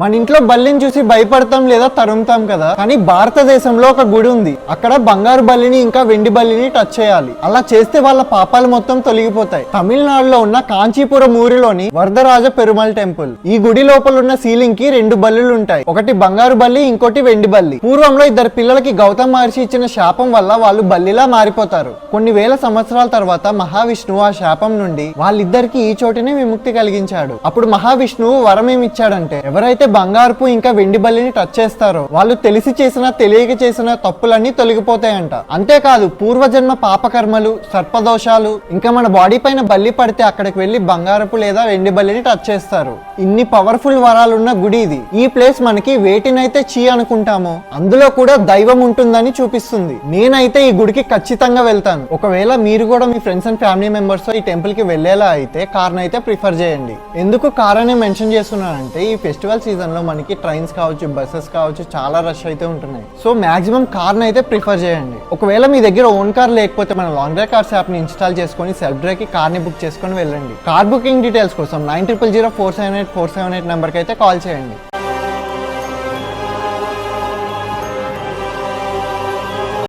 మన ఇంట్లో బల్లిని చూసి భయపడతాం లేదా తరుముతాం కదా, కానీ భారతదేశంలో ఒక గుడి ఉంది. అక్కడ బంగారు బల్లిని ఇంకా వెండి బల్లిని టచ్ చేయాలి. అలా చేస్తే వాళ్ళ పాపాలు మొత్తం తొలగిపోతాయి. తమిళనాడులో ఉన్న కాంచీపురం ఊరిలోని వరదరాజ పెరుమల్ టెంపుల్. ఈ గుడి లోపల ఉన్న సీలింగ్ కి 2 బల్లులు ఉంటాయి. ఒకటి బంగారు బల్లి, ఇంకోటి వెండి బల్లి. పూర్వంలో 2 పిల్లలకి గౌతమ్ మహర్షి ఇచ్చిన శాపం వల్ల వాళ్ళు బల్లిలా మారిపోతారు. కొన్ని వేల సంవత్సరాల తర్వాత మహావిష్ణువు ఆ శాపం నుండి వాళ్ళిద్దరికి ఈ చోటనే విముక్తి కలిగించాడు. అప్పుడు మహావిష్ణువు వరం ఏమిచ్చాడంటే, ఎవరైతే బంగారుపు ఇంకా వెండి బల్లిని టచ్ చేస్తారో వాళ్ళు తెలిసి చేసిన తెలియక చేసిన తప్పులన్నీ తొలగిపోతాయంట. అంతేకాదు పూర్వజన్మ పాపకర్మలు, సర్పదోషాలు, ఇంకా మన బాడీ పైన బల్లి పడితే అక్కడికి వెళ్లి బంగారపు లేదా వెండి బల్లిని టచ్ చేస్తారు. ఇన్ని పవర్ఫుల్ వరాలున్న గుడి ఇది. ఈ ప్లేస్ మనకి వేటినైతే చీ అనుకుంటామో అందులో కూడా దైవం ఉంటుందని చూపిస్తుంది. నేనైతే ఈ గుడికి ఖచ్చితంగా వెళ్తాను. ఒకవేళ మీరు కూడా మీ ఫ్రెండ్స్ అండ్ ఫ్యామిలీ మెంబర్స్ తో ఈ టెంపుల్ కి వెళ్లేలా అయితే కార్ అయితే ప్రిఫర్ చేయండి. ఎందుకు కార్ అనే మెన్షన్ చేస్తున్నానంటే ఈ ఫెస్టివల్ సీజన్ లో మనకి ట్రైన్స్ కావచ్చు, బస్సెస్ కావచ్చు, చాలా రష్ అయితే ఉంటున్నాయి. సో మాక్సిమం కార్ అయితే ప్రిఫర్ చేయండి. ఒకవేళ మీ దగ్గర ఓన్ కార్ లేకపోతే మన లాంగ్ డ్రైవ్ కార్స్ యాప్ ని ఇన్స్టాల్ చేసుకొని సెల్ఫ్ డ్రైవ్ కి కార్ ని బుక్ చేసుకొని వెళ్ళండి. కార్ బుకింగ్ డీటెయిల్స్ కోసం 90000478 నెంబర్ కి అయితే కాల్ చేయండి.